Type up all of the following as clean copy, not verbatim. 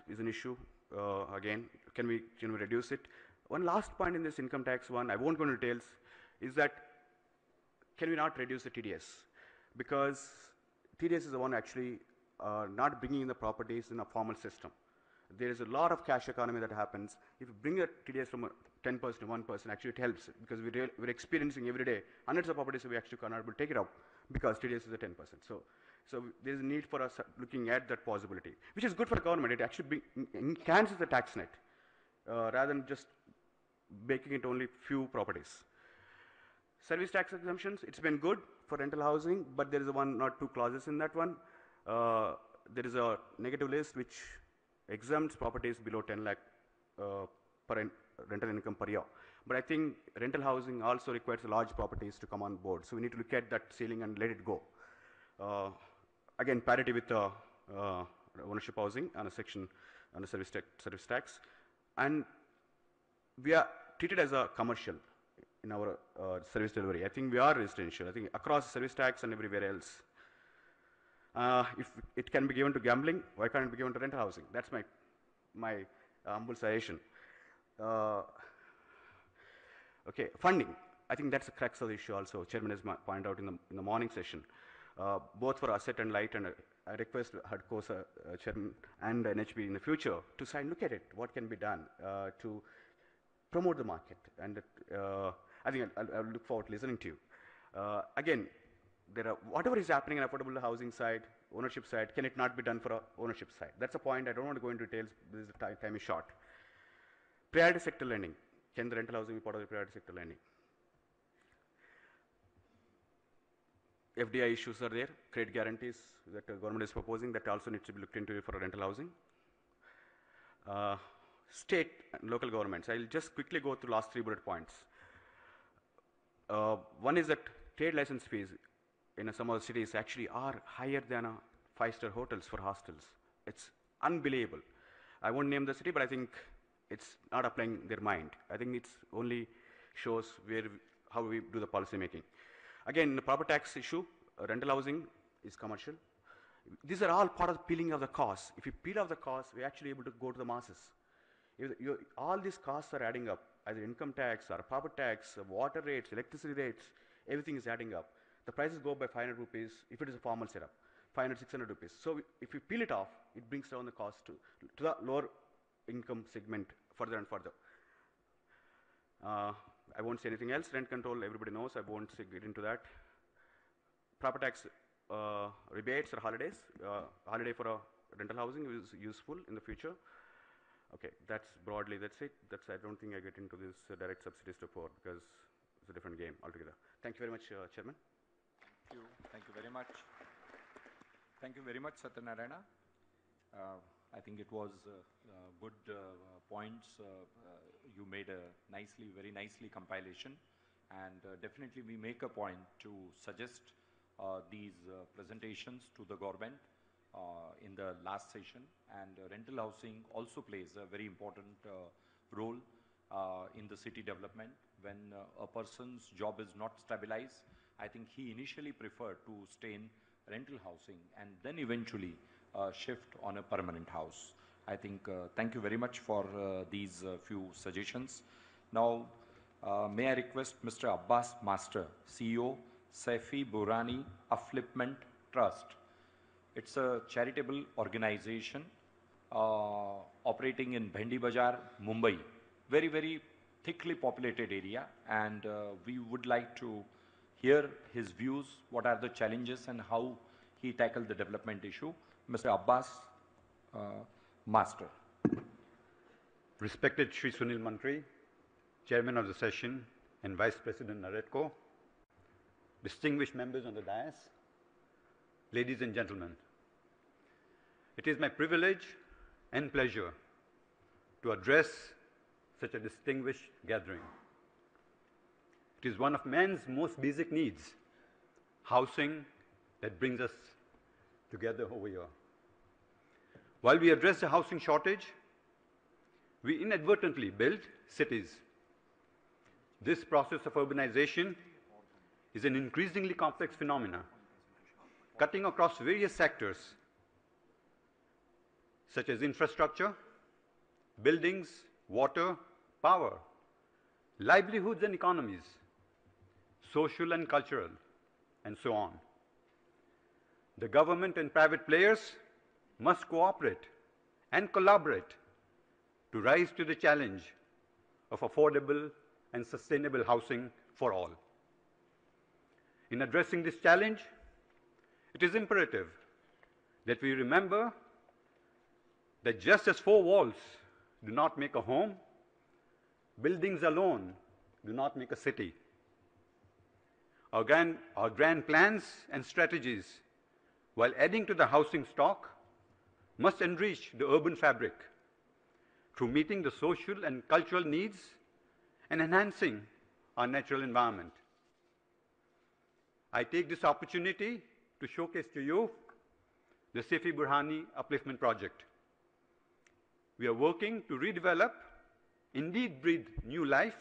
is an issue. Again, can we reduce it? One last point in this income tax one, I won't go into details, is that can we not reduce the TDS? Because TDS is the one actually not bringing in the properties in a formal system. There is a lot of cash economy that happens. If you bring the TDS from 10% to 1%, actually it helps because we're experiencing every day hundreds of properties we actually cannot able to take it up because TDS is at 10%. So there's a need for us looking at that possibility, which is good for the government. It actually enhances the tax net rather than just making it only few properties. Service tax exemptions, it's been good for rental housing, but there is one or two clauses in that one. There is a negative list which exempts properties below 10 lakh per rental income per year. But I think rental housing also requires large properties to come on board. So we need to look at that ceiling and let it go. Again, parity with ownership housing and a section on the service tax. And we are treated as a commercial in our service delivery. I think we are residential. I think across service tax and everywhere else. If it can be given to gambling, why can't it be given to rental housing? That's my humble suggestion. Okay, funding. I think that's the crux of the issue also. Chairman has pointed out in the morning session. Both for asset and light, and I request HUDCO Chairman and NHB in the future to look at it, what can be done to promote the market. And I think I'll look forward to listening to you. Again, whatever is happening in affordable housing side, ownership side, can it not be done for a ownership side? That's a point. I don't want to go into details because the time is short. Priority sector lending. Can the rental housing be part of the priority sector lending? FDI issues are there. Credit guarantees that the government is proposing that also needs to be looked into for rental housing. State and local governments. I'll just quickly go through last 3 bullet points. One is that trade license fees in some of the cities actually are higher than 5-star hotels for hostels. It's unbelievable. I won't name the city, but I think it's not applying their mind. I think it only shows how we do the policy making. Again, the property tax issue, rental housing is commercial. These are all part of the peeling of the costs. If you peel off the costs, we're actually able to go to the masses. All these costs are adding up, either income tax or property tax, water rates, electricity rates, everything is adding up. The prices go up by 500 rupees if it is a formal setup, 500, 600 rupees. So if you peel it off, it brings down the cost to the lower income segment further and further. I won't say anything else. Rent control, everybody knows. I won't get into that. Property tax rebates or holidays. Holiday for a rental housing is useful in the future. Okay, that's it. I don't think I get into this direct subsidies to poor because it's a different game altogether. Thank you very much, Chairman. Thank you. Thank you very much. Thank you very much, Satyanarayana. I think it was good points. You made a very nicely compilation, and definitely we make a point to suggest these presentations to the government in the last session. And rental housing also plays a very important role in the city development. When a person's job is not stabilized, I think he initially preferred to stay in rental housing and then eventually shift on a permanent house. I think thank you very much for these few suggestions. Now, may I request Mr. Abbas Master, CEO, Saifi Burani Upliftment Trust. It's a charitable organization operating in Bhendi Bazaar, Mumbai. Very, very thickly populated area, and we would like to hear his views, what are the challenges and how he tackled the development issue. Mr. Abbas Master. Respected Shri Sunil Mantri, Chairman of the session and Vice President NAREDCO, distinguished members on the dais, ladies and gentlemen, it is my privilege and pleasure to address such a distinguished gathering. It is one of man's most basic needs, housing, that brings us together over here. While we address the housing shortage, we inadvertently build cities. This process of urbanization is an increasingly complex phenomenon, cutting across various sectors such as infrastructure, buildings, water, power, livelihoods and economies, social and cultural, and so on. The government and private players must cooperate and collaborate to rise to the challenge of affordable and sustainable housing for all. In addressing this challenge, it is imperative that we remember that just as four walls do not make a home, buildings alone do not make a city. Our grand plans and strategies, while adding to the housing stock, must enrich the urban fabric through meeting the social and cultural needs and enhancing our natural environment. I take this opportunity to showcase to you the Saifi Burhani Upliftment Project. We are working to redevelop, indeed breathe new life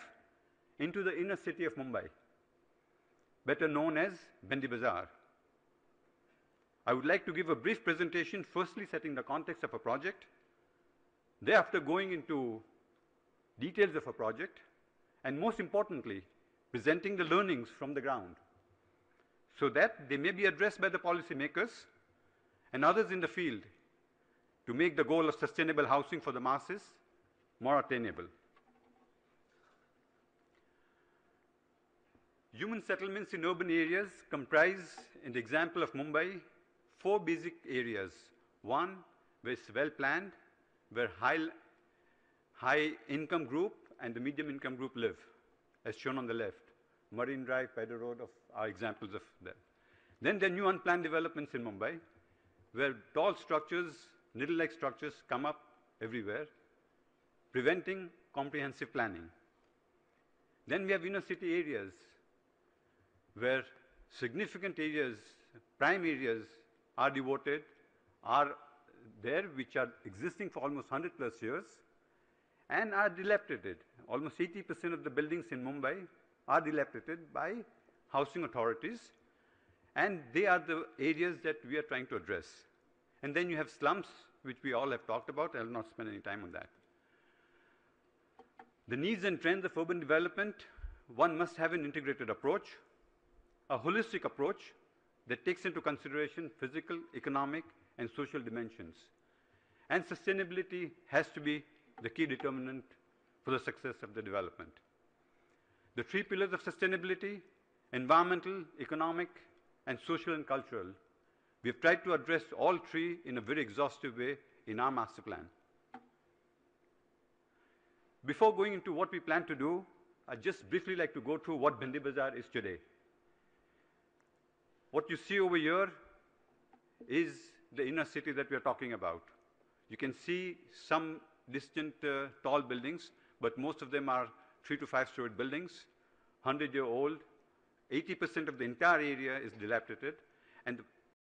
into the inner city of Mumbai, better known as Bhendi Bazaar. I would like to give a brief presentation, firstly setting the context of a project, thereafter going into details of a project, and most importantly, presenting the learnings from the ground, so that they may be addressed by the policymakers and others in the field to make the goal of sustainable housing for the masses more attainable. Human settlements in urban areas comprise, in the example of Mumbai, four basic areas. One, where it's well planned, where high income group and the medium income group live, as shown on the left. Marine Drive, Pedder Road are examples of that. Then there are new unplanned developments in Mumbai, where tall structures, needle-like structures come up everywhere, preventing comprehensive planning. Then we have inner city areas, where significant areas, prime areas are devoted, are there, which are existing for almost 100+ years, and are dilapidated. Almost 80% of the buildings in Mumbai are dilapidated by housing authorities, and they are the areas that we are trying to address. And then you have slums, which we all have talked about. I will not spend any time on that. The needs and trends of urban development, one must have an integrated approach, a holistic approach that takes into consideration physical, economic, and social dimensions. And sustainability has to be the key determinant for the success of the development. The three pillars of sustainability, environmental, economic, and social and cultural, we have tried to address all three in a very exhaustive way in our master plan. Before going into what we plan to do, I'd just briefly like to go through what Bhendi Bazaar is today. What you see over here is the inner city that we are talking about. You can see some distant tall buildings, but most of them are 3 to 5 storied buildings, 100-year-old. 80% of the entire area is dilapidated, and the